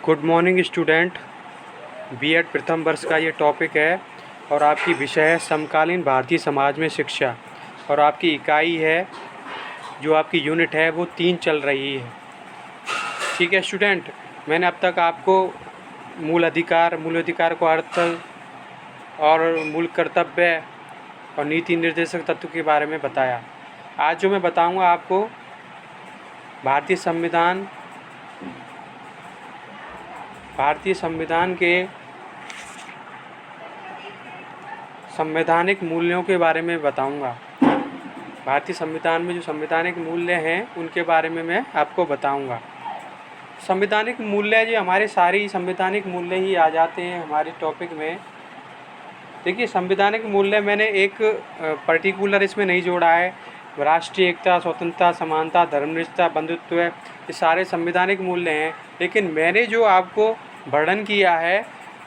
Good morning student. BEd प्रथम वर्ष का ये टॉपिक है और आपकी विषय है समकालीन भारतीय समाज में शिक्षा और आपकी इकाई है जो आपकी यूनिट है वो 3 चल रही है। ठीक है स्टूडेंट, मैंने अब तक आपको मूल अधिकार को अर्थ और मूल कर्तव्य और नीति निर्देशक तत्व के बारे में बताया। आज जो मैं बताऊंगा आपको भारतीय संविधान के संवैधानिक मूल्यों के बारे में बताऊंगा। भारतीय संविधान में जो संवैधानिक मूल्य हैं उनके बारे में मैं आपको बताऊंगा। संवैधानिक मूल्य जो हमारे सारी संवैधानिक मूल्य ही आ जाते हैं हमारे टॉपिक में। देखिए, संवैधानिक मूल्य मैंने एक पर्टिकुलर इसमें नहीं जोड़ा है। राष्ट्रीय एकता, स्वतंत्रता, समानता, धर्मनिरपेक्षता, बंधुत्व, ये सारे संवैधानिक मूल्य हैं। लेकिन मैंने जो आपको वर्णन किया है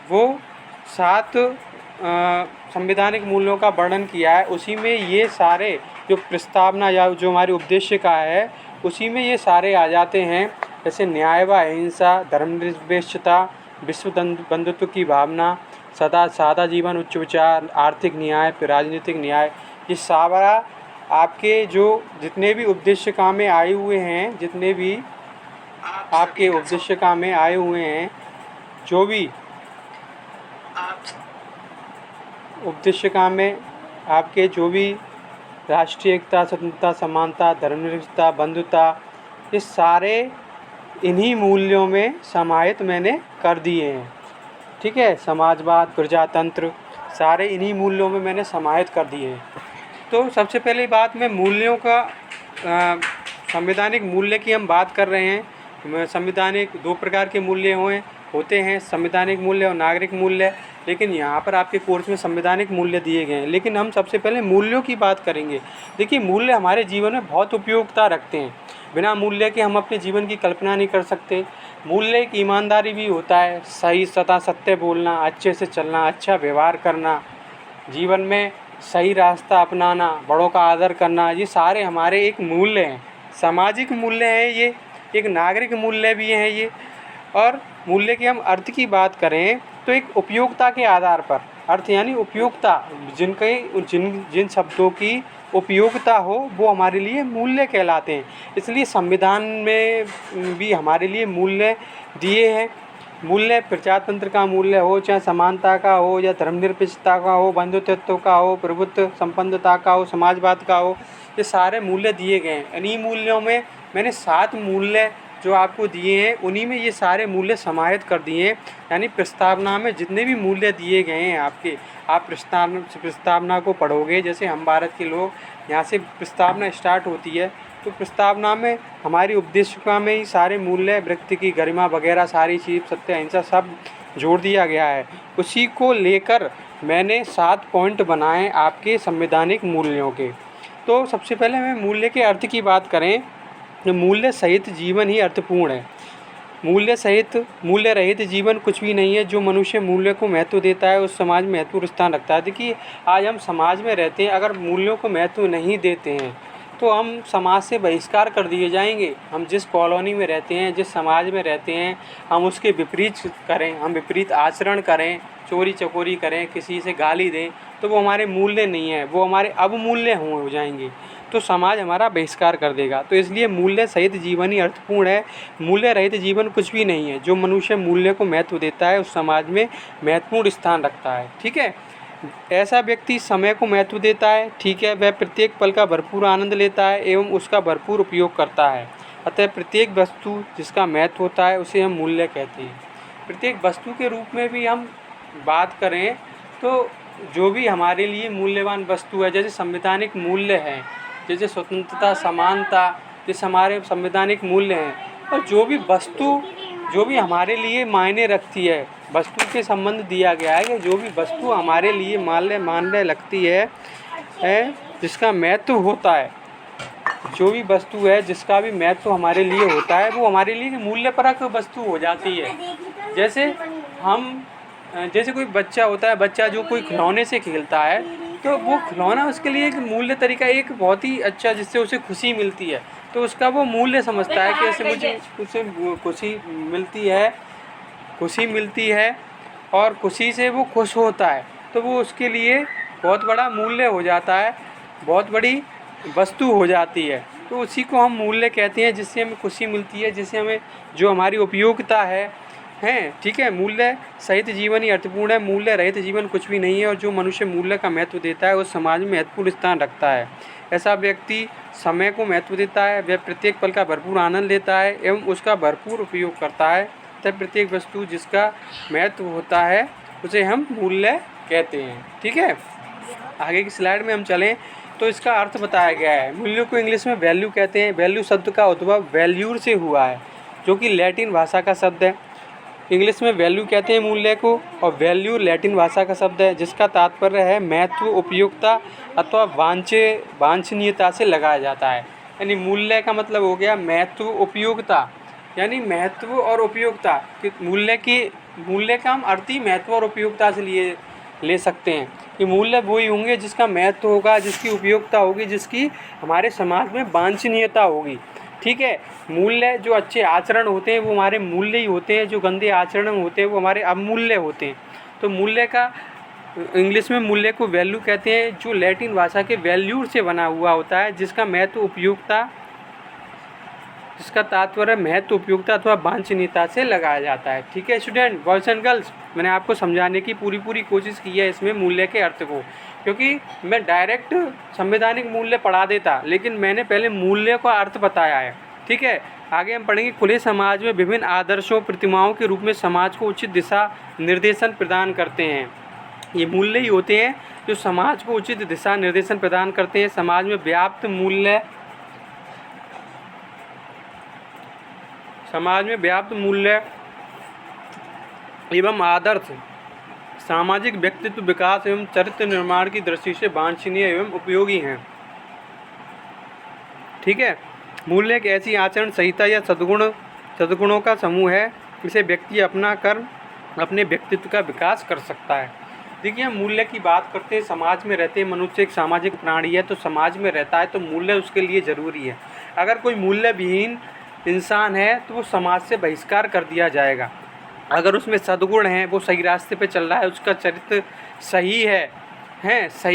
वो 7 संवैधानिक मूल्यों का वर्णन किया है। उसी में ये सारे जो प्रस्तावना या जो हमारी उद्देश्य का है उसी में ये सारे आ जाते हैं। जैसे न्याय व अहिंसा, धर्मनिरपेक्षता, विश्व बंधुत्व की भावना, सादा जीवन, उच्च विचार, आर्थिक न्याय, राजनीतिक न्याय, ये सारा आपके जो जितने भी उद्देश्य काम में आए हुए हैं, जितने भी आपके उद्देश्य काम में आए हुए हैं, जो भी उद्देश्य काम में आपके जो भी राष्ट्रीय एकता, स्वतंत्रता, समानता, धर्मनिरपेक्षता, बंधुता, ये सारे इन्हीं मूल्यों में समाहित मैंने कर दिए हैं। ठीक है, समाजवाद, प्रजातंत्र, सारे इन्हीं मूल्यों में मैंने समाहित कर दिए हैं। तो सबसे पहली बात मैं मूल्यों का संवैधानिक मूल्य की हम बात कर रहे हैं। संवैधानिक 2 प्रकार के मूल्य होते हैं, संवैधानिक मूल्य और नागरिक मूल्य। लेकिन यहाँ पर आपके कोर्स में संवैधानिक मूल्य दिए गए हैं, लेकिन हम सबसे पहले मूल्यों की बात करेंगे। देखिए, मूल्य हमारे जीवन में बहुत उपयोगिता रखते हैं। बिना मूल्य के हम अपने जीवन की कल्पना नहीं कर सकते। मूल्य एक ईमानदारी भी होता है, सही सदा सत्य बोलना, अच्छे से चलना, अच्छा व्यवहार करना, जीवन में सही रास्ता अपनाना, बड़ों का आदर करना, ये सारे हमारे एक मूल्य हैं। सामाजिक मूल्य हैं, ये एक नागरिक मूल्य भी हैं ये। और मूल्य के हम अर्थ की बात करें तो एक उपयोगिता के आधार पर, अर्थ यानी उपयोगिता, जिन शब्दों की उपयोगिता हो वो हमारे लिए मूल्य कहलाते हैं। इसलिए संविधान में भी हमारे लिए मूल्य दिए हैं। मूल्य प्रजातंत्र का मूल्य हो, चाहे समानता का हो, या धर्मनिरपेक्षता का हो, बंधुत्व का हो, प्रभुत्व संपन्नता का हो, समाजवाद का हो, ये सारे मूल्य दिए गए हैं। इन्हीं मूल्यों में मैंने 7 मूल्य जो आपको दिए हैं उन्हीं में ये सारे मूल्य समाहित कर दिए हैं। यानी प्रस्तावना में जितने भी मूल्य दिए गए हैं आपके, आप प्रस्तावना को पढ़ोगे, जैसे हम भारत के लोग, यहाँ से प्रस्तावना स्टार्ट होती है, तो प्रस्तावना में हमारी उपदेशिका में ही सारे मूल्य, व्यक्ति की गरिमा वगैरह सारी चीज़, सत्य, अहिंसा सब जोड़ दिया गया है। उसी को लेकर मैंने 7 पॉइंट बनाए आपके संवैधानिक मूल्यों के। तो सबसे पहले मैं मूल्य के अर्थ की बात करें तो मूल्य सहित जीवन ही अर्थपूर्ण है। मूल्य रहित जीवन कुछ भी नहीं है। जो मनुष्य मूल्य को महत्व देता है उस समाज में महत्वपूर्ण स्थान रखता है। देखिए, आज हम समाज में रहते हैं, अगर मूल्यों को महत्व नहीं देते हैं तो हम समाज से बहिष्कार कर दिए जाएंगे। हम जिस कॉलोनी में रहते हैं, जिस समाज में रहते हैं, हम उसके विपरीत करें, हम विपरीत आचरण करें, चोरी चकोरी करें, किसी से गाली दें, तो वो हमारे मूल्य नहीं है, वो हमारे अवमूल्य हो जाएंगे, तो समाज हमारा बहिष्कार कर देगा। तो इसलिए मूल्य सहित जीवन ही अर्थपूर्ण है। मूल्य रहित जीवन कुछ भी नहीं है। जो मनुष्य मूल्य को महत्व देता है उस समाज में महत्वपूर्ण स्थान रखता है। ठीक है, ऐसा व्यक्ति समय को महत्व देता है। ठीक है, वह प्रत्येक पल का भरपूर आनंद लेता है एवं उसका भरपूर उपयोग करता है। अतः प्रत्येक वस्तु जिसका महत्व होता है उसे हम मूल्य कहते हैं। प्रत्येक वस्तु के रूप में भी हम बात करें तो जो भी हमारे लिए मूल्यवान वस्तु है, जैसे संवैधानिक मूल्य है, जैसे स्वतंत्रता, समानता, जैसे हमारे संवैधानिक मूल्य हैं। और जो भी वस्तु जो भी हमारे लिए मायने रखती है, वस्तु के संबंध दिया गया है कि जो भी वस्तु हमारे लिए मान्य लगती है, जिसका महत्व होता है, जो भी वस्तु है जिसका भी महत्व हमारे लिए होता है वो हमारे लिए मूल्यपरक वस्तु हो जाती है। जैसे कोई बच्चा होता है, बच्चा जो कोई खिलौने से खेलता है तो वो खिलौना उसके लिए एक मूल्य तरीका, एक बहुत ही अच्छा, जिससे उसे खुशी मिलती है, तो उसका वो मूल्य समझता है कि ऐसे मुझे उससे खुशी मिलती है खुशी मिलती है और खुशी से वो खुश होता है, तो वो उसके लिए बहुत बड़ा मूल्य हो जाता है, बहुत बड़ी वस्तु हो जाती है। तो उसी को हम मूल्य कहते हैं, जिससे हमें खुशी मिलती है, जिससे हमें जो हमारी उपयोगिता है, ठीक है। मूल्य सहित जीवन ही अर्थपूर्ण है, मूल्य रहित जीवन कुछ भी नहीं है। और जो मनुष्य मूल्य का महत्व देता है वो समाज में महत्वपूर्ण स्थान रखता है। ऐसा व्यक्ति समय को महत्व देता है, वह प्रत्येक पल का भरपूर आनंद लेता है एवं उसका भरपूर उपयोग करता है। तब प्रत्येक वस्तु जिसका महत्व होता है उसे हम मूल्य कहते हैं, ठीक है। आगे की स्लाइड में हम चलें तो इसका अर्थ बताया गया है। मूल्यों को इंग्लिश में वैल्यू कहते हैं। वैल्यू शब्द का उद्भव वैल्यूर से हुआ है, जो कि लैटिन भाषा का शब्द है। इंग्लिश में वैल्यू कहते हैं मूल्य को, और वैल्यू लैटिन भाषा का शब्द है, जिसका तात्पर्य है महत्व, उपयोगिता अथवा वांछनीयता से लगाया जाता है। यानी मूल्य का मतलब हो गया महत्व, उपयोगिता, यानी महत्व और उपयोगिता। मूल्य का हम अर्थ ही महत्व और उपयोगिता से ले सकते हैं कि मूल्य वही होंगे जिसका महत्व होगा, जिसकी उपयोगिता होगी, जिसकी हमारे समाज में वांछनीयता होगी, ठीक है। मूल्य, जो अच्छे आचरण होते हैं वो हमारे मूल्य ही होते हैं, जो गंदे आचरण होते हैं वो हमारे अमूल्य होते हैं। तो मूल्य का इंग्लिश में मूल्य को वैल्यू कहते हैं, जो लैटिन भाषा के वैल्यूर से बना हुआ होता है, जिसका महत्व, उपयोगिता, जिसका तात्पर्य महत्व, उपयोगिता अथवा वांछनीयता से लगाया जाता है, ठीक है। स्टूडेंट, बॉयज एंड गर्ल्स, मैंने आपको समझाने की पूरी कोशिश की है इसमें मूल्य के अर्थ को, क्योंकि मैं डायरेक्ट संवैधानिक मूल्य पढ़ा देता, लेकिन मैंने पहले मूल्य का अर्थ बताया है, ठीक है। आगे हम पढ़ेंगे खुले समाज में विभिन्न आदर्शों, प्रतिमाओं के रूप में समाज को उचित दिशा निर्देशन प्रदान करते हैं। ये मूल्य ही होते हैं जो समाज को उचित दिशा निर्देशन प्रदान करते हैं। समाज में व्याप्त मूल्य एवं आदर्श सामाजिक व्यक्तित्व विकास एवं चरित्र निर्माण की दृष्टि से वांछनीय एवं उपयोगी हैं, ठीक है। मूल्य एक ऐसी आचरण संहिता या सद्गुणों का समूह है, इसे व्यक्ति अपना कर अपने व्यक्तित्व का विकास कर सकता है। देखिए, हम मूल्य की बात करते हैं। समाज में रहते मनुष्य एक सामाजिक प्राणी है, तो समाज में रहता है तो मूल्य उसके लिए ज़रूरी है। अगर कोई मूल्य विहीन इंसान है तो वो समाज से बहिष्कार कर दिया जाएगा। अगर उसमें सद्गुण हैं, वो सही रास्ते पे चल रहा है, उसका चरित्र सही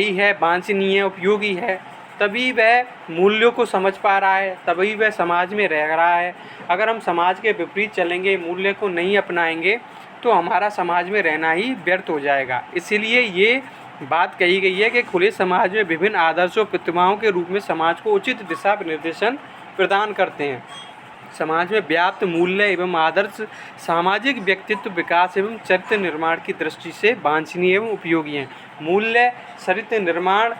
है, वांछनीय, उपयोगी है, तभी वह मूल्यों को समझ पा रहा है, तभी वह समाज में रह रहा है। अगर हम समाज के विपरीत चलेंगे, मूल्य को नहीं अपनाएंगे, तो हमारा समाज में रहना ही व्यर्थ हो जाएगा। इसीलिए ये बात कही गई है कि खुले समाज में विभिन्न आदर्शों, प्रतिमाओं के रूप में समाज को उचित दिशा निर्देशन प्रदान करते हैं। समाज में व्याप्त मूल्य एवं आदर्श सामाजिक व्यक्तित्व विकास एवं चरित्र निर्माण की दृष्टि से वांछनीय एवं उपयोगी हैं। मूल्य चरित्र निर्माण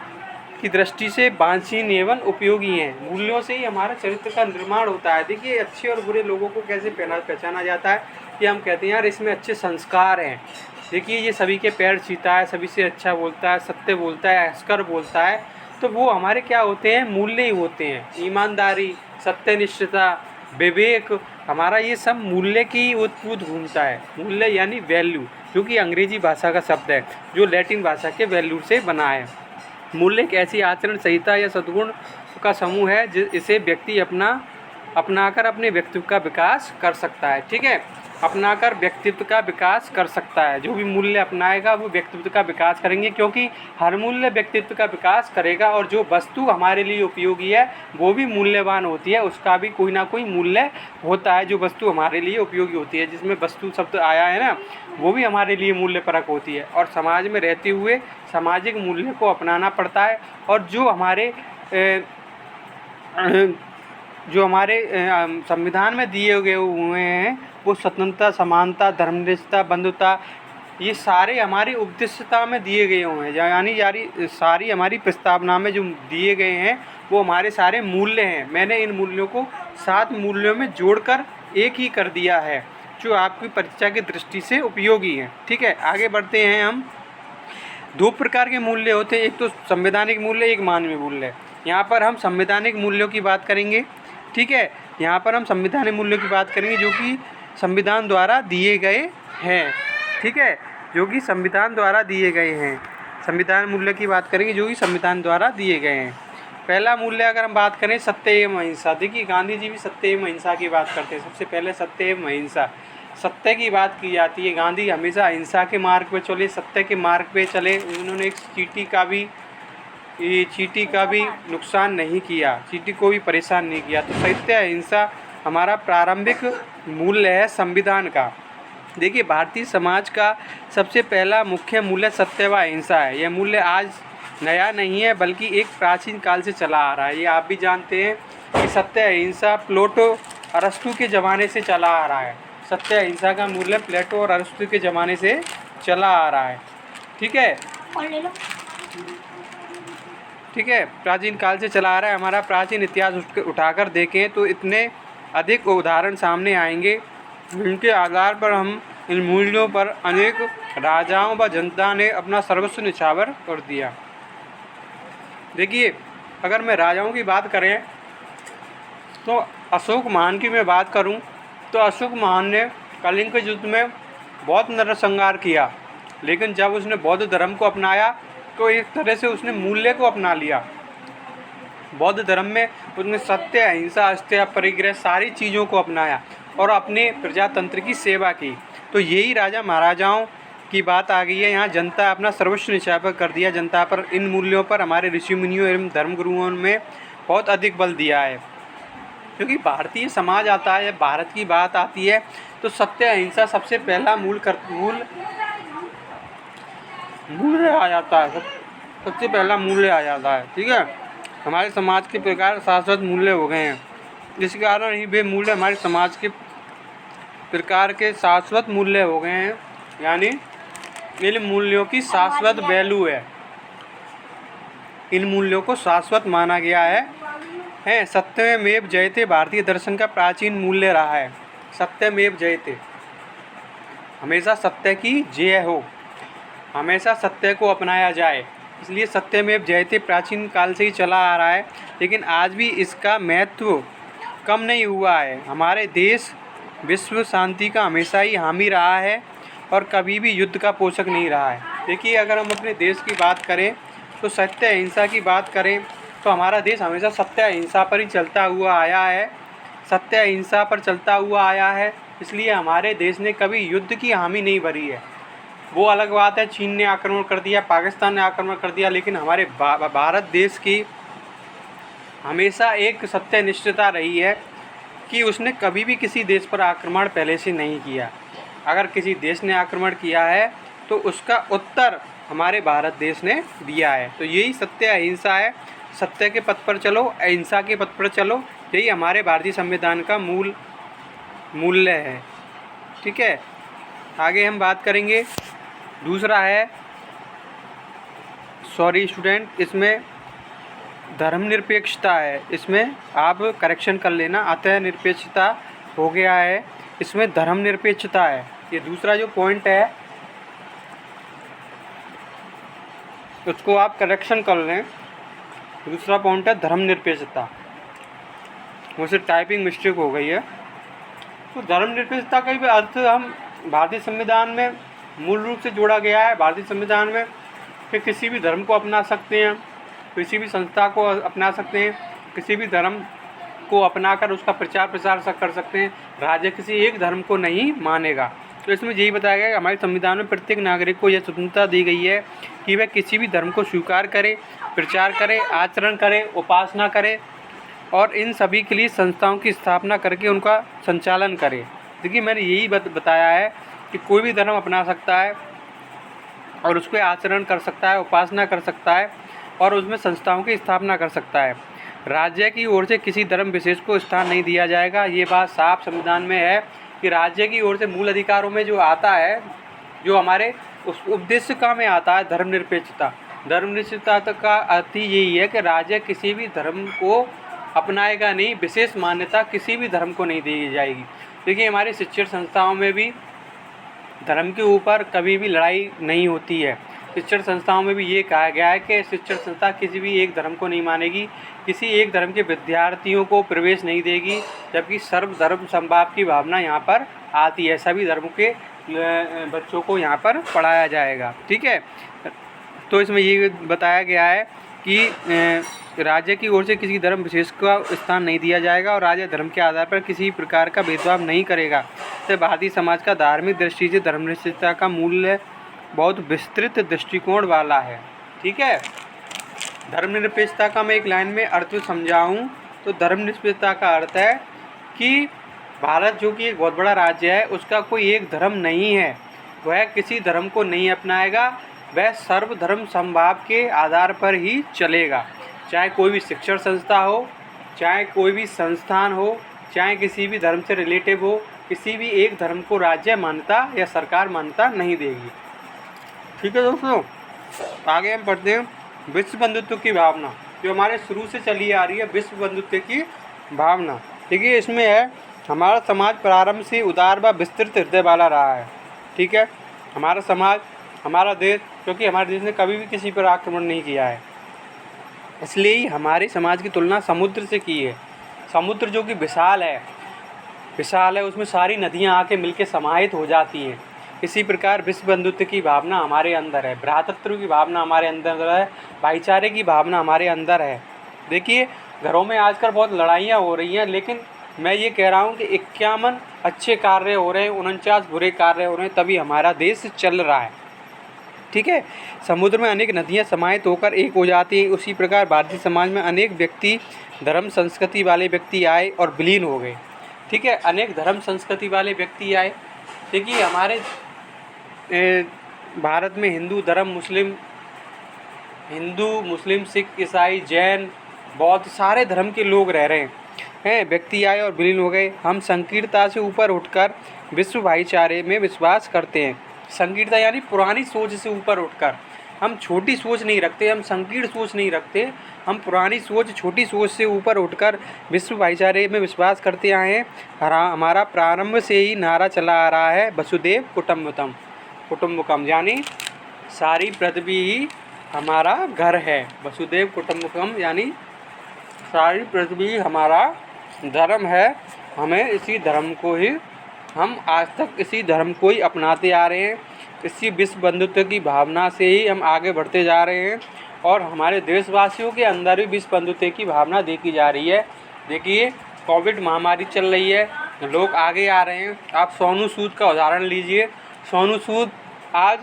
की दृष्टि से वांछनीय एवं उपयोगी हैं। मूल्यों से ही हमारा चरित्र का निर्माण होता है। देखिए, अच्छे और बुरे लोगों को कैसे पहचाना जाता है कि हम कहते हैं यार इसमें अच्छे संस्कार हैं। देखिए, ये सभी के पैर छूता है, सभी से अच्छा बोलता है, सत्य बोलता है, हंसकर बोलता है, तो वो हमारे क्या होते हैं? मूल्य ही होते हैं। ईमानदारी, सत्यनिष्ठता, विवेक, हमारा ये सब मूल्य की उत्पूत घूमता है। मूल्य यानी वैल्यू, जो कि अंग्रेजी भाषा का शब्द है, जो लैटिन भाषा के वैल्यू से बना है। मूल्य एक ऐसी आचरण संहिता या सद्गुण का समूह है जिसे व्यक्ति अपनाकर अपने व्यक्तित्व का विकास कर सकता है। ठीक है, अपनाकर व्यक्तित्व का विकास कर सकता है। जो भी मूल्य अपनाएगा वो व्यक्तित्व का विकास करेंगे, क्योंकि हर मूल्य व्यक्तित्व का विकास करेगा। और जो वस्तु हमारे लिए उपयोगी है वो भी मूल्यवान होती है, उसका भी कोई ना कोई मूल्य होता है। जो वस्तु हमारे लिए उपयोगी होती है, जिसमें वस्तु शब्द आया है ना, वो भी हमारे लिए मूल्य परक होती है। और समाज में रहते हुए सामाजिक मूल्य को अपनाना पड़ता है। और जो हमारे संविधान में दिए गए हुए हैं वो स्वतंत्रता, समानता, धर्मनिरपेक्षता, बंधुता, ये सारे हमारी उपदेशता में दिए गए हुए हैं। यानी सारी हमारी प्रस्तावना में जो दिए गए हैं वो हमारे सारे मूल्य हैं। मैंने इन मूल्यों को 7 मूल्यों में जोड़कर एक ही कर दिया है, जो आपकी परीक्षा की दृष्टि से उपयोगी है। ठीक है, आगे बढ़ते हैं हम। 2 प्रकार के मूल्य होते हैं, एक तो संवैधानिक मूल्य, एक मानवीय मूल्य। यहाँ पर हम संवैधानिक मूल्यों की बात करेंगे। ठीक है, यहाँ पर हम संवैधानिक मूल्यों की बात करेंगे जो कि संविधान द्वारा दिए गए हैं। ठीक है, जो कि संविधान द्वारा दिए गए हैं। संविधान मूल्य की बात करेंगे जो कि संविधान द्वारा दिए गए हैं। पहला मूल्य अगर हम बात करें, सत्य एवं अहिंसा। देखिए, गांधी जी भी सत्य एवं अहिंसा की बात करते हैं। सबसे पहले सत्य एवं अहिंसा। सत्य की बात की जाती है। गांधी हमेशा अहिंसा के मार्ग पे चले, सत्य के मार्ग पे चले। उन्होंने एक चींटी का भी नुकसान नहीं किया, चींटी को भी परेशान नहीं किया। तो सत्य अहिंसा हमारा प्रारंभिक मूल्य है संविधान का। देखिए, भारतीय समाज का सबसे पहला मुख्य मूल्य सत्य व अहिंसा है। यह मूल्य आज नया नहीं है, बल्कि एक प्राचीन काल से चला आ रहा है। ये आप भी जानते हैं कि सत्य अहिंसा प्लेटो अरस्तु के ज़माने से चला आ रहा है। सत्य अहिंसा का मूल्य प्लेटो और अरस्तु के ज़माने से चला आ रहा है। ठीक है, ठीक है, प्राचीन काल से चला आ रहा है। हमारा प्राचीन इतिहास उठाकर देखें तो इतने अधिक उदाहरण सामने आएंगे, जिनके आधार पर हम इन मूल्यों पर अनेक राजाओं व जनता ने अपना सर्वस्व निछावर कर दिया। देखिए, अगर मैं राजाओं की बात करें तो अशोक महान की मैं बात करूं तो अशोक महान ने कलिंग के युद्ध में बहुत नरसंहार किया, लेकिन जब उसने बौद्ध धर्म को अपनाया तो एक तरह से उसने मूल्य को अपना लिया। बौद्ध धर्म में उसने सत्य, अहिंसा, अस्तेय, परिग्रह सारी चीज़ों को अपनाया और अपने प्रजातंत्र की सेवा की। तो यही राजा महाराजाओं की बात आ गई है। यहाँ जनता अपना सर्वस्व निछावर कर दिया। जनता पर, इन मूल्यों पर हमारे ऋषि मुनियों एवं धर्मगुरुओं में बहुत अधिक बल दिया है। क्योंकि भारतीय समाज आता है, भारत की बात आती है तो सत्य अहिंसा सबसे पहला मूल्य आ जाता है। सबसे पहला मूल्य आ जाता है। ठीक है, हमारे समाज के प्रकार शाश्वत मूल्य हो गए हैं। जिस कारण ही वे मूल्य हमारे समाज के प्रकार के शाश्वत मूल्य हो गए हैं, यानी इन मूल्यों की शाश्वत वैल्यू है। इन मूल्यों को शाश्वत माना गया है। सत्यमेव जयते भारतीय दर्शन का प्राचीन मूल्य रहा है। सत्यमेव जयते, हमेशा सत्य की जय हो, हमेशा सत्य को अपनाया जाए, इसलिए सत्यमेव जयते प्राचीन काल से ही चला आ रहा है। लेकिन आज भी इसका महत्व कम नहीं हुआ है। हमारे देश विश्व शांति का हमेशा ही हामी रहा है और कभी भी युद्ध का पोषक नहीं रहा है। देखिए, अगर हम अपने देश की बात करें तो सत्य अहिंसा की बात करें तो हमारा देश हमेशा सत्य अहिंसा पर ही चलता हुआ आया है। सत्य अहिंसा पर चलता हुआ आया है, इसलिए हमारे देश ने कभी युद्ध की हामी नहीं भरी है। वो अलग बात है, चीन ने आक्रमण कर दिया, पाकिस्तान ने आक्रमण कर दिया, लेकिन हमारे भारत देश की हमेशा एक सत्यनिष्ठता रही है कि उसने कभी भी किसी देश पर आक्रमण पहले से नहीं किया। अगर किसी देश ने आक्रमण किया है तो उसका उत्तर हमारे भारत देश ने दिया है। तो यही सत्य अहिंसा है। सत्य के पथ पर चलो, अहिंसा के पथ पर चलो, यही हमारे भारतीय संविधान का मूल्य है। ठीक है, आगे हम बात करेंगे। दूसरा है, सॉरी स्टूडेंट, इसमें धर्मनिरपेक्षता है। इसमें आप करेक्शन कर लेना, अतः निरपेक्षता हो गया है, इसमें धर्मनिरपेक्षता है। ये दूसरा जो पॉइंट है उसको आप करेक्शन कर लें। दूसरा पॉइंट है धर्मनिरपेक्षता, मुझसे टाइपिंग मिस्टेक हो गई है। तो धर्मनिरपेक्षता का भी अर्थ हम भारतीय संविधान में मूल रूप से जोड़ा गया है। भारतीय संविधान में कि किसी भी धर्म को अपना सकते हैं, किसी भी संस्था को अपना सकते हैं, किसी भी धर्म को अपनाकर उसका प्रचार प्रसार कर सकते हैं। राज्य किसी एक धर्म को नहीं मानेगा। तो इसमें यही बताया गया कि हमारे संविधान में प्रत्येक नागरिक को यह स्वतंत्रता दी गई है कि वह किसी भी धर्म को स्वीकार करे, प्रचार करे, आचरण करे, उपासना करे और इन सभी के लिए संस्थाओं की स्थापना करके उनका संचालन करे। देखिए, मैंने यही बताया है कि कोई भी धर्म अपना सकता है और उसके आचरण कर सकता है, उपासना कर सकता है और उसमें संस्थाओं की स्थापना कर सकता है। राज्य की ओर से किसी धर्म विशेष को स्थान नहीं दिया जाएगा। ये बात साफ संविधान में है कि राज्य की ओर से मूल अधिकारों में जो आता है, जो हमारे उस उद्देश्य का में आता है धर्मनिरपेक्षता। धर्मनिरपेक्षता का अर्थ ही यही है कि राज्य किसी भी धर्म को अपनाएगा नहीं, विशेष मान्यता किसी भी धर्म को नहीं दी जाएगी। देखिए, हमारी शिक्षण संस्थाओं में भी धर्म के ऊपर कभी भी लड़ाई नहीं होती है। शिक्षण संस्थाओं में भी ये कहा गया है कि शिक्षण संस्था किसी भी एक धर्म को नहीं मानेगी, किसी एक धर्म के विद्यार्थियों को प्रवेश नहीं देगी, जबकि सर्वधर्म समभाव की भावना यहाँ पर आती है। सभी धर्म के बच्चों को यहाँ पर पढ़ाया जाएगा। ठीक है, तो इसमें ये बताया गया है कि राज्य की ओर से किसी धर्म विशेष का स्थान नहीं दिया जाएगा और राज्य धर्म के आधार पर किसी प्रकार का भेदभाव नहीं करेगा। सत्यवादी समाज का धार्मिक दृष्टि से धर्मनिरपेक्षता का मूल्य बहुत विस्तृत दृष्टिकोण वाला है। ठीक है, धर्मनिरपेक्षता का मैं एक लाइन में अर्थ समझाऊं तो धर्मनिरपेक्षता का अर्थ है कि भारत जो कि एक बहुत बड़ा राज्य है, उसका कोई एक धर्म नहीं है, वह किसी धर्म को नहीं अपनाएगा, वह सर्वधर्म समभाव के आधार पर ही चलेगा। चाहे कोई भी शिक्षण संस्था हो, चाहे कोई भी संस्थान हो, चाहे किसी भी धर्म से रिलेटिव हो, किसी भी एक धर्म को राज्य मान्यता या सरकार मान्यता नहीं देगी। ठीक है दोस्तों, आगे हम पढ़ते हैं विश्व बंधुत्व की भावना, जो हमारे शुरू से चली आ रही है विश्व बंधुत्व की भावना। देखिए, इसमें है हमारा समाज प्रारंभ से उदार व विस्तृत हृदय वाला रहा है। ठीक है, हमारा समाज, हमारा देश, क्योंकि हमारे देश ने कभी भी किसी पर आक्रमण नहीं किया है, इसलिए ही हमारे समाज की तुलना समुद्र से की है। समुद्र जो कि विशाल है, उसमें सारी नदियाँ आके मिलके समाहित हो जाती हैं। इसी प्रकार विश्व बंधुत्व की भावना हमारे अंदर है, भ्रातृत्व की भावना हमारे अंदर है, भाईचारे की भावना हमारे अंदर है। देखिए, घरों में आजकल बहुत लड़ाइयाँ हो रही हैं, लेकिन मैं ये कह रहा हूँ कि 51 अच्छे कार्य हो रहे हैं, 49 बुरे कार्य हो रहे हैं, तभी हमारा देश चल रहा है। ठीक है, समुद्र में अनेक नदियाँ समाहित होकर एक हो जाती हैं। उसी प्रकार भारतीय समाज में अनेक व्यक्ति, धर्म संस्कृति वाले व्यक्ति आए और विलीन हो गए। ठीक है, अनेक धर्म संस्कृति वाले व्यक्ति आए। देखिए, हमारे भारत में हिंदू मुस्लिम, सिख, ईसाई, जैन, बौद्ध सारे धर्म के लोग रह रहे हैं। व्यक्ति आए और विलीन हो गए। हम संकीर्णता से ऊपर उठकर विश्व भाईचारे में विश्वास करते हैं। संकीर्णता यानी पुरानी सोच से ऊपर उठकर, हम छोटी सोच नहीं रखते, हम संकीर्ण सोच नहीं रखते, हम पुरानी सोच, छोटी सोच से ऊपर उठकर विश्व भाईचारे में विश्वास करते आए हैं। हमारा प्रारंभ से ही नारा चला आ रहा है वसुधैव कुटुम्बकम, यानी सारी पृथ्वी ही हमारा घर है। वसुधैव कुटुम्बकम यानी सारी पृथ्वी हमारा धर्म है। हमें इसी धर्म को ही, हम आज तक इसी धर्म को ही अपनाते आ रहे हैं। इसी विश्व बंधुत्व की भावना से ही हम आगे बढ़ते जा रहे हैं और हमारे देशवासियों के अंदर भी विश्व बंधुत्व की भावना देखी जा रही है। देखिए, कोविड महामारी चल रही है, लोग आगे आ रहे हैं। आप सोनू सूद का उदाहरण लीजिए। सोनू सूद आज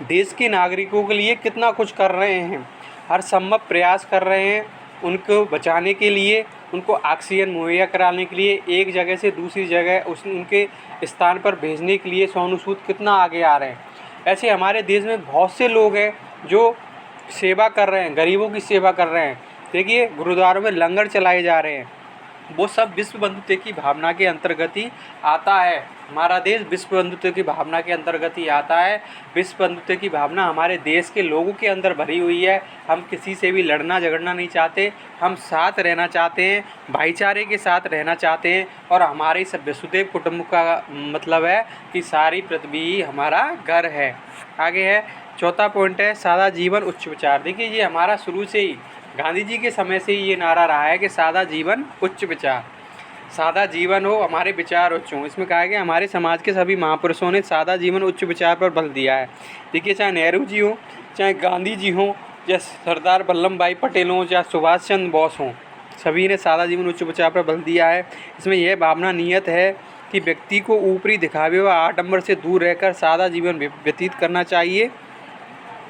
देश के नागरिकों के लिए कितना कुछ कर रहे हैं, हर संभव प्रयास कर रहे हैं उनको बचाने के लिए, उनको ऑक्सीजन मुहैया कराने के लिए, एक जगह से दूसरी जगह उनके स्थान पर भेजने के लिए सोनू सूद कितना आगे आ रहे हैं। ऐसे हमारे देश में बहुत से लोग हैं जो सेवा कर रहे हैं, गरीबों की सेवा कर रहे हैं। देखिए, गुरुद्वारों में लंगर चलाए जा रहे हैं, वो सब विश्व बंधुत्व की भावना के अंतर्गत ही आता है। हमारा देश विश्व बंधुत्व की भावना के अंतर्गत ही आता है। विश्व बंधुत्व की भावना हमारे देश के लोगों के अंदर भरी हुई है। हम किसी से भी लड़ना झगड़ना नहीं चाहते, हम साथ रहना चाहते हैं, भाईचारे के साथ रहना चाहते हैं। और हमारे सब वसुधैव कुटुंब का मतलब है कि सारी पृथ्वी हमारा घर है। आगे है चौथा पॉइंट है सादा जीवन उच्च विचार। देखिए, ये हमारा शुरू से ही, गांधी जी के समय से ही ये नारा रहा है कि सादा जीवन उच्च विचार, सादा जीवन हो, हमारे विचार उच्च हों। इसमें कहा गया हमारे समाज के सभी महापुरुषों ने सादा जीवन उच्च विचार पर बल दिया है। देखिए, चाहे नेहरू जी हों, चाहे गांधी जी हों, चाहे सरदार वल्लभ भाई पटेल हों, चाहे सुभाष चंद्र बोस हों, सभी ने सादा जीवन उच्च विचार पर बल दिया है। इसमें यह भावना नियत है कि व्यक्ति को ऊपरी दिखावे व आडंबर से दूर रहकर सादा जीवन व्यतीत करना चाहिए,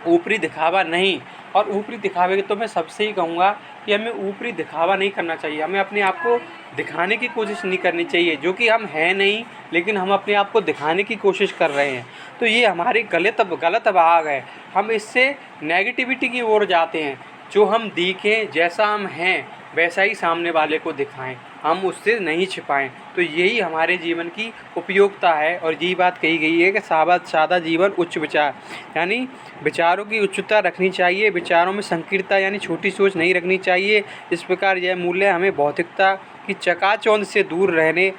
ऊपरी दिखावा नहीं। और ऊपरी दिखावे के तो मैं सबसे ही कहूँगा कि हमें ऊपरी दिखावा नहीं करना चाहिए, हमें अपने आप को दिखाने की कोशिश नहीं करनी चाहिए, जो कि हम हैं नहीं, लेकिन हम अपने आप को दिखाने की कोशिश कर रहे हैं। तो ये हमारी गलत भाग है। हम इससे नेगेटिविटी की ओर जाते हैं। जो हम दिखें, जैसा हम हैं वैसा ही सामने वाले को दिखाएं, हम उससे नहीं छिपाएं। तो यही हमारे जीवन की उपयोगिता है और यही बात कही गई है कि सादा जीवन उच्च विचार, यानी विचारों की उच्चता रखनी चाहिए, विचारों में संकीर्णता यानी छोटी सोच नहीं रखनी चाहिए। इस प्रकार यह मूल्य हमें भौतिकता की चकाचौंध से दूर रहने,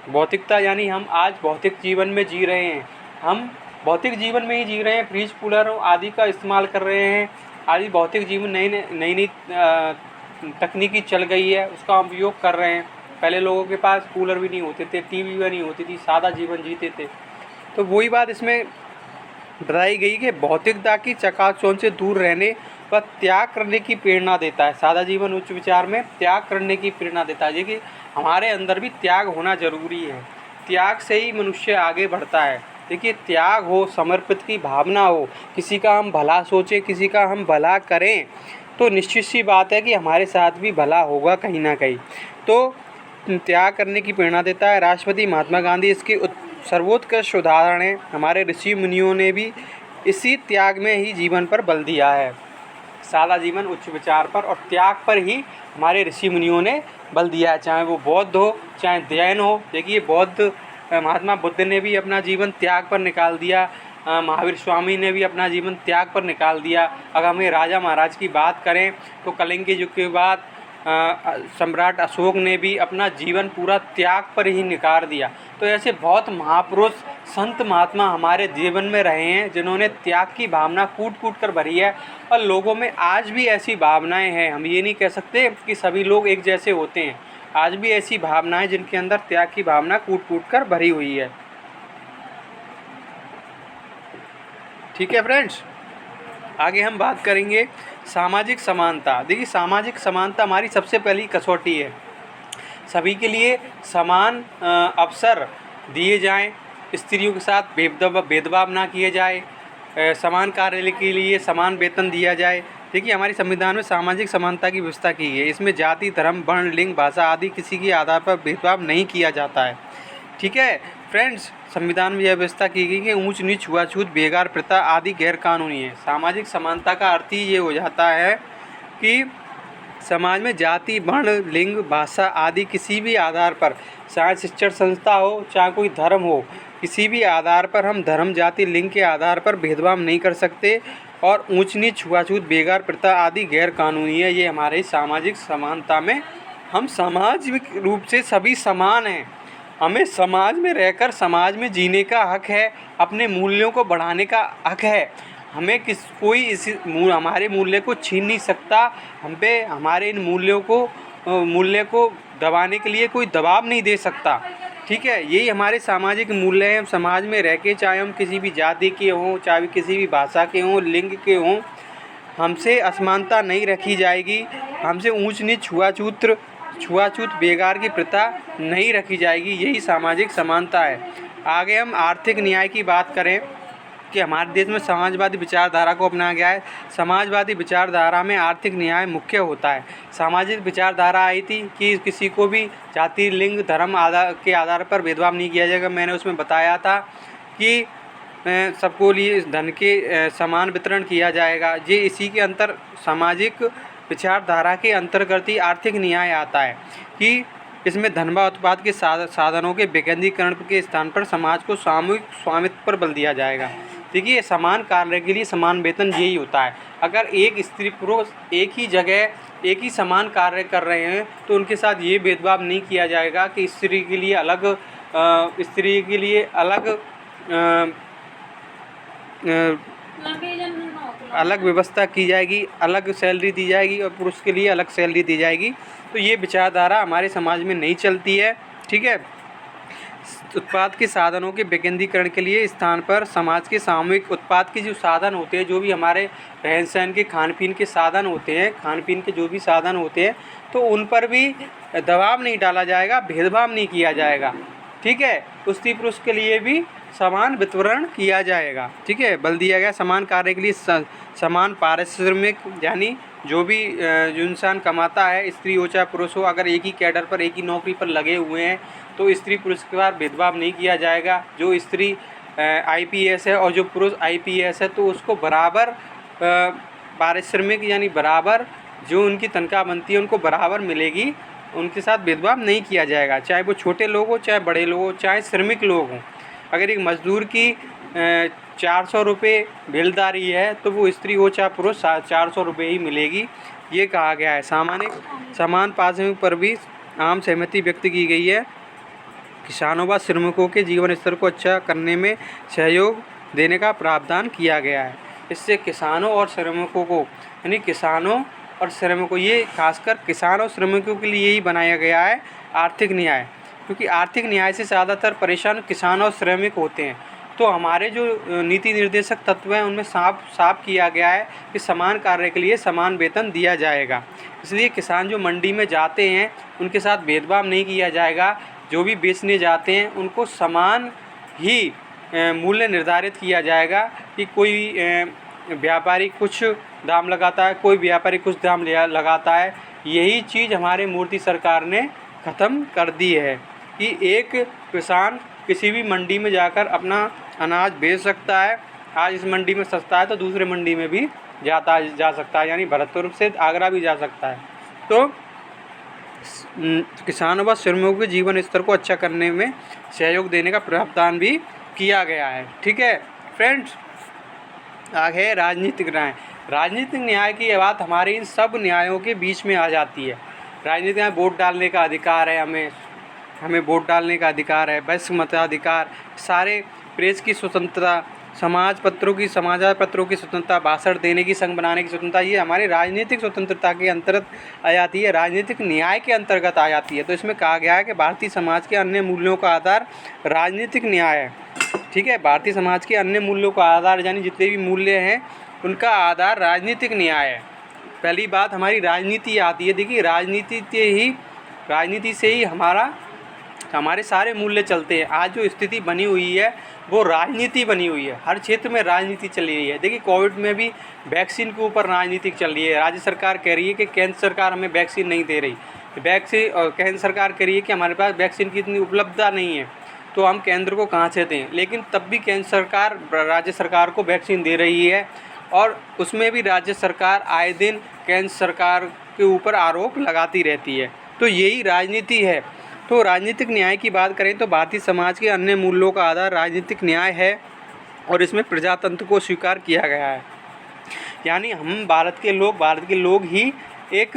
भौतिकता यानी हम आज भौतिक जीवन में जी रहे हैं, हम भौतिक जीवन में ही जी रहे हैं, फ्रिज कूलर आदि का इस्तेमाल कर रहे हैं, आदि भौतिक जीवन नई तकनीकी चल गई है, उसका उपयोग कर रहे हैं। पहले लोगों के पास कूलर भी नहीं होते थे, टीवी भी नहीं होती थी, सादा जीवन जीते थे। तो वही बात इसमें बताई गई कि भौतिकता की चकाचौंध से दूर रहने व त्याग करने की प्रेरणा देता है। सादा जीवन उच्च विचार में त्याग करने की प्रेरणा देता है। देखिए, हमारे अंदर भी त्याग होना जरूरी है। त्याग से ही मनुष्य आगे बढ़ता है। देखिए, त्याग हो, समर्पित की भावना हो, किसी का हम भला सोचें, किसी का हम भला करें, तो निश्चित सी बात है कि हमारे साथ भी भला होगा कहीं ना कहीं। तो त्याग करने की प्रेरणा देता है। राष्ट्रपति महात्मा गांधी इसकी सर्वोत्कृष्ट उदाहरण है। हमारे ऋषि मुनियों ने भी इसी त्याग में ही जीवन पर बल दिया है। सादा जीवन उच्च विचार पर और त्याग पर ही हमारे ऋषि मुनियों ने बल दिया है, चाहे वो बौद्ध हो, चाहे जैन हो। देखिए, बौद्ध महात्मा बुद्ध ने भी अपना जीवन त्याग पर निकाल दिया, महावीर स्वामी ने भी अपना जीवन त्याग पर निकाल दिया। अगर हमें राजा महाराज की बात करें तो कलिंग के युग के बाद सम्राट अशोक ने भी अपना जीवन पूरा त्याग पर ही निकाल दिया। तो ऐसे बहुत महापुरुष संत महात्मा हमारे जीवन में रहे हैं जिन्होंने त्याग की भावना कूट कूट कर भरी है, और लोगों में आज भी ऐसी भावनाएं हैं। हम ये नहीं कह सकते कि सभी लोग एक जैसे होते हैं, आज भी ऐसी भावनाएं जिनके अंदर त्याग की भावना कूट कूट कर भरी हुई है। ठीक है फ्रेंड्स, आगे हम बात करेंगे सामाजिक समानता। देखिए, सामाजिक समानता हमारी सबसे पहली कसौटी है। सभी के लिए समान अवसर दिए जाएं, स्त्रियों के साथ भेदभाव ना किए जाए, समान कार्य के लिए समान वेतन दिया जाए। देखिए, हमारे संविधान में सामाजिक समानता की व्यवस्था की है। इसमें जाति, धर्म, वर्ण, लिंग, भाषा आदि किसी के आधार पर भेदभाव नहीं किया जाता है। ठीक है फ्रेंड्स, संविधान में यह व्यवस्था की गई कि ऊंच नीच, छुआछूत, बेगार प्रथा आदि गैर कानूनी है। सामाजिक समानता का अर्थ ही ये हो जाता है कि समाज में जाति, वर्ण, लिंग, भाषा आदि किसी भी आधार पर, चाहे शिक्षण संस्था हो, चाहे कोई धर्म हो, किसी भी आधार पर हम धर्म, जाति, लिंग के आधार पर भेदभाव नहीं कर सकते। और ऊंच नीच, छुआछूत, बेगार प्रथा आदि गैर कानूनी है। ये हमारे सामाजिक समानता में, हम सामाजिक रूप से सभी समान हैं। हमें समाज में रहकर समाज में जीने का हक है, अपने मूल्यों को बढ़ाने का हक है। हमें कोई इस हमारे मूल्य को छीन नहीं सकता। हम पे हमारे इन मूल्य को दबाने के लिए कोई दबाव नहीं दे सकता। ठीक है, यही हमारे सामाजिक मूल्य हैं। समाज में रह के, चाहे हम किसी भी जाति के हों, चाहे किसी भी भाषा के हों, लिंग के हों, हमसे असमानता नहीं रखी जाएगी। हमसे ऊंच नीच, छुआछूत, बेगार की प्रथा नहीं रखी जाएगी। यही सामाजिक समानता है। आगे हम आर्थिक न्याय की बात करें कि हमारे देश में समाजवादी विचारधारा को अपनाया गया है। समाजवादी विचारधारा में आर्थिक न्याय मुख्य होता है। सामाजिक विचारधारा आई थी कि किसी को भी जाति, लिंग, धर्म के आधार पर भेदभाव नहीं किया जाएगा। मैंने उसमें बताया था कि सबको लिए धन के समान वितरण किया जाएगा। ये इसी के अंतर सामाजिक विचारधारा के अंतर्गत ही आर्थिक न्याय आता है कि इसमें धन व उत्पाद के साधनों के विकेंद्रीकरण के स्थान पर समाज को सामूहिक स्वामित्व पर बल दिया जाएगा। देखिए, समान कार्य के लिए समान वेतन यही होता है। अगर एक स्त्री पुरुष एक ही जगह एक ही समान कार्य कर रहे हैं तो उनके साथ ये भेदभाव नहीं किया जाएगा कि स्त्री के लिए अलग व्यवस्था की जाएगी, अलग सैलरी दी जाएगी और पुरुष के लिए अलग सैलरी दी जाएगी। तो ये विचारधारा हमारे समाज में नहीं चलती है। ठीक है, उत्पाद के साधनों के विकेंद्रीकरण के लिए स्थान पर समाज के सामूहिक उत्पाद के जो साधन होते हैं, जो भी हमारे रहन सहन के, खान पीन के साधन होते हैं, खान पीन के जो भी साधन होते हैं, तो उन पर भी दबाव नहीं डाला जाएगा, भेदभाव नहीं किया जाएगा। ठीक है, स्त्री पुरुष के लिए भी समान वितरण किया जाएगा। ठीक है, बल दिया गया समान कार्य के लिए समान पारिश्रमिक, यानी जो इंसान कमाता है, स्त्री हो चाहे पुरुष हो, अगर एक ही कैडर पर, एक ही नौकरी पर लगे हुए हैं तो स्त्री पुरुष के बाद भेदभाव नहीं किया जाएगा। जो स्त्री IPS है और जो पुरुष IPS है तो उसको बराबर पारिश्रमिक, यानी बराबर जो उनकी तनख्वाह बनती है उनको बराबर मिलेगी। उनके साथ भेदभाव नहीं किया जाएगा, चाहे वो छोटे लोग हो, चाहे बड़े लोग हो, चाहे श्रमिक लोग हों। अगर एक मजदूर की 400 रुपये बेलदारी है तो वो स्त्री हो चाहे पुरुष 400 रुपये ही मिलेगी। ये कहा गया है। समान पारिश्रमिक पर भी आम सहमति व्यक्त की गई है। किसानों व श्रमिकों के जीवन स्तर को अच्छा करने में सहयोग देने का प्रावधान किया गया है। इससे किसानों और श्रमिकों को, यानी किसानों और श्रमिकों, ये खासकर किसान और श्रमिकों के लिए ही बनाया गया है आर्थिक न्याय, क्योंकि आर्थिक न्याय से ज़्यादातर परेशान किसान और श्रमिक होते हैं। तो हमारे जो नीति निर्देशक तत्व हैं उनमें साफ किया गया है कि समान कार्य के लिए समान वेतन दिया जाएगा। इसलिए किसान जो मंडी में जाते हैं उनके साथ भेदभाव नहीं किया जाएगा। जो भी बेचने जाते हैं उनको समान ही मूल्य निर्धारित किया जाएगा कि कोई व्यापारी कुछ दाम लगाता है, कोई व्यापारी कुछ दाम लगाता है। यही चीज़ हमारे मोदी सरकार ने ख़त्म कर दी है कि एक किसान किसी भी मंडी में जाकर अपना अनाज बेच सकता है। आज इस मंडी में सस्ता है तो दूसरे मंडी में भी जा सकता है, यानी भरतपुर से आगरा भी जा सकता है। तो किसानों व श्रमिकों के जीवन स्तर को अच्छा करने में सहयोग देने का प्रावधान भी किया गया है। ठीक है फ्रेंड्स, आगे है राजनीतिक न्याय। राजनीतिक न्याय की बात हमारे इन सब न्यायों के बीच में आ जाती है। राजनीतिक न्याय, वोट डालने का अधिकार है, हमें वोट डालने का अधिकार है, वैश्विक मताधिकार, सारे प्रेस की स्वतंत्रता, समाचार पत्रों की स्वतंत्रता, भाषण देने की, संघ बनाने की स्वतंत्रता, ये हमारी राजनीतिक स्वतंत्रता के अंतर्गत आ जाती है, राजनीतिक न्याय के अंतर्गत आ जाती है। तो इसमें कहा गया है कि भारतीय समाज के अन्य मूल्यों का आधार राजनीतिक न्याय है। ठीक है, भारतीय समाज के अन्य मूल्यों का आधार यानी जितने भी मूल्य हैं उनका आधार राजनीतिक न्याय है। पहली बात हमारी राजनीति आती है। देखिए, राजनीति से ही हमारे सारे मूल्य चलते हैं। आज जो स्थिति बनी हुई है वो राजनीति बनी हुई है, हर क्षेत्र में राजनीति चल रही है। देखिए, कोविड में भी वैक्सीन के ऊपर राजनीति चल रही है। राज्य सरकार कह रही है कि केंद्र सरकार हमें वैक्सीन नहीं दे रही, और केंद्र सरकार कह रही है कि हमारे पास वैक्सीन की इतनी उपलब्धता नहीं है, तो हम केंद्र को कहाँ से दें। लेकिन तब भी केंद्र सरकार राज्य सरकार को वैक्सीन दे रही है, और उसमें भी राज्य सरकार आए दिन केंद्र सरकार के ऊपर आरोप लगाती रहती है। तो यही राजनीति है। तो राजनीतिक न्याय की बात करें तो भारतीय समाज के अन्य मूल्यों का आधार राजनीतिक न्याय है, और इसमें प्रजातंत्र को स्वीकार किया गया है। यानी हम भारत के लोग ही एक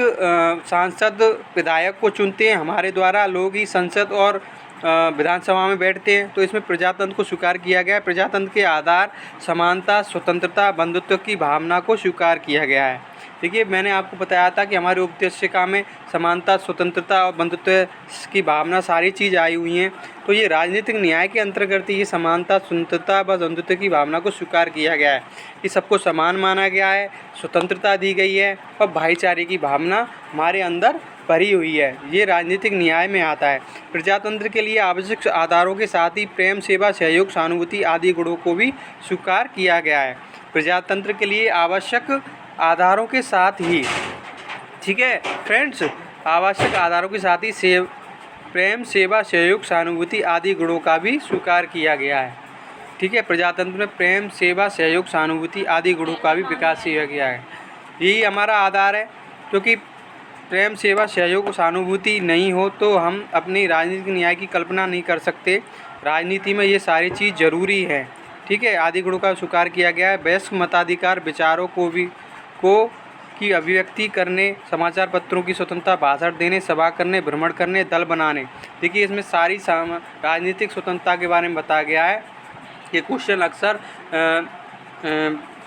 सांसद विधायक को चुनते हैं, हमारे द्वारा लोग ही संसद और विधानसभा में बैठते हैं। तो इसमें प्रजातंत्र को स्वीकार किया गया है। प्रजातंत्र के आधार समानता, स्वतंत्रता, बंधुत्व की भावना को स्वीकार किया गया है। देखिए, मैंने आपको बताया था कि हमारे उपदेशिका में समानता, स्वतंत्रता और बंधुत्व की भावना सारी चीज़ आई हुई हैं। तो ये राजनीतिक न्याय के अंतर्गत ये समानता, स्वतंत्रता व बंधुत्व की भावना को स्वीकार किया गया है कि सबको समान माना गया है, स्वतंत्रता दी गई है और भाईचारे की भावना हमारे अंदर भरी हुई है। ये राजनीतिक न्याय में आता है। प्रजातंत्र के लिए आवश्यक आधारों के साथ ही प्रेम, सेवा, सहयोग, सहानुभूति आदि गुणों को भी स्वीकार किया गया है। प्रजातंत्र के लिए आवश्यक आधारों के साथ ही, ठीक है फ्रेंड्स, आवश्यक आधारों के साथ ही प्रेम, सेवा, सहयोग, सहानुभूति आदि गुणों का भी स्वीकार किया गया है। ठीक है, प्रजातंत्र में प्रेम, सेवा, सहयोग, सहानुभूति आदि गुणों का भी विकास किया गया है। यही हमारा आधार है, क्योंकि प्रेम, सेवा, सहयोग, सहानुभूति नहीं हो तो हम अपनी राजनीतिक न्याय की कल्पना नहीं कर सकते। राजनीति में ये सारी चीज़ ज़रूरी है। ठीक है, आदि गुणों का स्वीकार किया गया है। वैश्विक मताधिकार, विचारों की अभिव्यक्ति करने, समाचार पत्रों की स्वतंत्रता, भाषण देने, सभा करने, भ्रमण करने, दल बनाने। देखिए, इसमें सारी राजनीतिक स्वतंत्रता के बारे में बताया गया है। ये क्वेश्चन अक्सर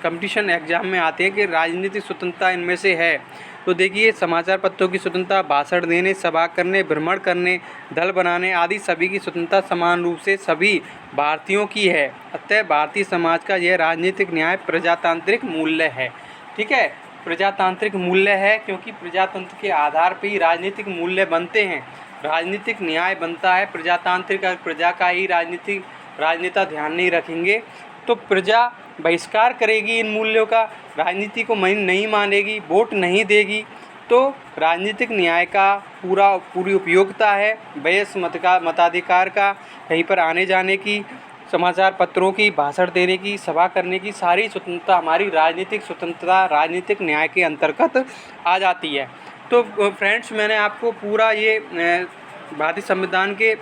कंपटीशन एग्जाम में आते हैं कि राजनीतिक स्वतंत्रता इनमें से है। तो देखिए, समाचार पत्रों की स्वतंत्रता, भाषण देने, सभा करने, भ्रमण करने, दल बनाने आदि सभी की स्वतंत्रता समान रूप से सभी भारतीयों की है। अतः भारतीय समाज का यह राजनीतिक न्याय प्रजातांत्रिक मूल्य है। ठीक है, प्रजातांत्रिक मूल्य है, क्योंकि प्रजातंत्र के आधार पर ही राजनीतिक मूल्य बनते हैं, राजनीतिक न्याय बनता है। प्रजातांत्रिक प्रजा का ही राजनेता ध्यान नहीं रखेंगे तो प्रजा बहिष्कार करेगी इन मूल्यों का, राजनीति को नहीं मानेगी, वोट नहीं देगी। तो राजनीतिक न्याय का पूरी उपयोगिता है वैश्विक मताधिकार का, कहीं पर आने जाने की, समाचार पत्रों की, भाषण देने की, सभा करने की सारी स्वतंत्रता हमारी राजनीतिक स्वतंत्रता, राजनीतिक न्याय के अंतर्गत आ जाती है। तो फ्रेंड्स, मैंने आपको पूरा ये भारतीय संविधान के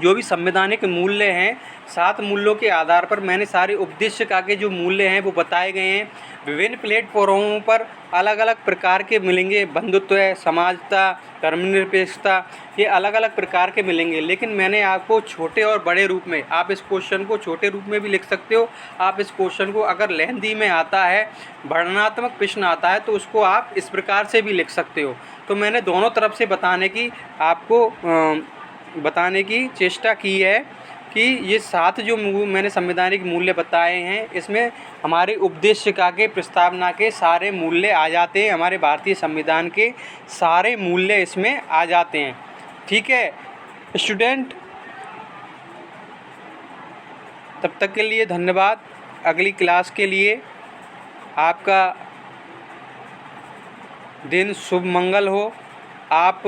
जो भी संवैधानिक मूल्य हैं, 7 मूल्यों के आधार पर मैंने सारे उपदेशिका के जो मूल्य हैं वो बताए गए हैं। विभिन्न प्लेटफॉर्मों पर अलग अलग प्रकार के मिलेंगे, बंधुत्व, समानता, धर्मनिरपेक्षता, ये अलग अलग प्रकार के मिलेंगे। लेकिन मैंने आपको छोटे और बड़े रूप में, आप इस क्वेश्चन को छोटे रूप में भी लिख सकते हो, आप इस क्वेश्चन को अगर लेंदी में आता है, वर्णनात्मक प्रश्न आता है, तो उसको आप इस प्रकार से भी लिख सकते हो। तो मैंने दोनों तरफ से बताने की चेष्टा की है कि ये 7 जो मैंने संवैधानिक मूल्य बताए हैं, इसमें हमारे उपदेशिका के प्रस्तावना के सारे मूल्य आ जाते हैं, हमारे भारतीय संविधान के सारे मूल्य इसमें आ जाते हैं। ठीक है, स्टूडेंट, तब तक के लिए धन्यवाद। अगली क्लास के लिए आपका दिन शुभ मंगल हो। आप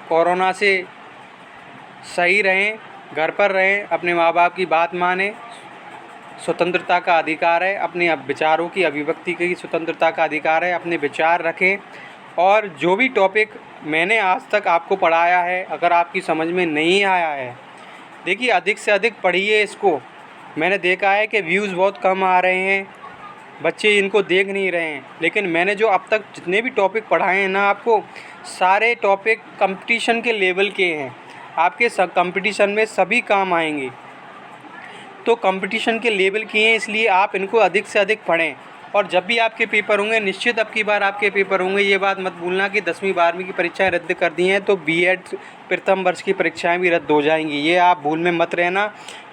कोरोना से सही रहें, घर पर रहें, अपने माँ बाप की बात मानें। स्वतंत्रता का अधिकार है, अपने विचारों की अभिव्यक्ति की स्वतंत्रता का अधिकार है, अपने विचार रखें। और जो भी टॉपिक मैंने आज तक आपको पढ़ाया है, अगर आपकी समझ में नहीं आया है, देखिए अधिक से अधिक पढ़िए इसको। मैंने देखा है कि व्यूज़ बहुत कम आ रहे हैं, बच्चे इनको देख नहीं रहे हैं, लेकिन मैंने जो अब तक जितने भी टॉपिक पढ़ाए हैं ना आपको, सारे टॉपिक कंपटीशन के लेवल के हैं, आपके सब कंपटीशन में सभी काम आएंगे। तो कंपटीशन के लेवल की हैं, इसलिए आप इनको अधिक से अधिक पढ़ें। और जब भी आपके पेपर होंगे, निश्चित अब की बार आपके पेपर होंगे, ये बात मत भूलना कि 10वीं 12वीं की परीक्षाएं रद्द कर दी हैं तो बीएड प्रथम वर्ष की परीक्षाएं भी रद्द हो जाएंगी, ये आप भूल में मत रहना।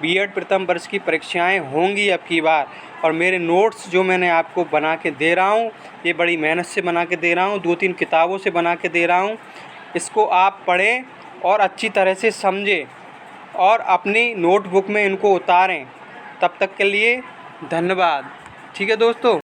बीएड प्रथम वर्ष की परीक्षाएं होंगी अब की बार। और मेरे नोट्स जो मैंने आपको बना के दे रहा हूँ, ये बड़ी मेहनत से बना के दे रहा हूँ, 2-3 किताबों से बना के दे रहा हूँ। इसको आप पढ़ें और अच्छी तरह से समझें और अपनी नोटबुक में इनको उतारें। तब तक के लिए धन्यवाद। ठीक है दोस्तों।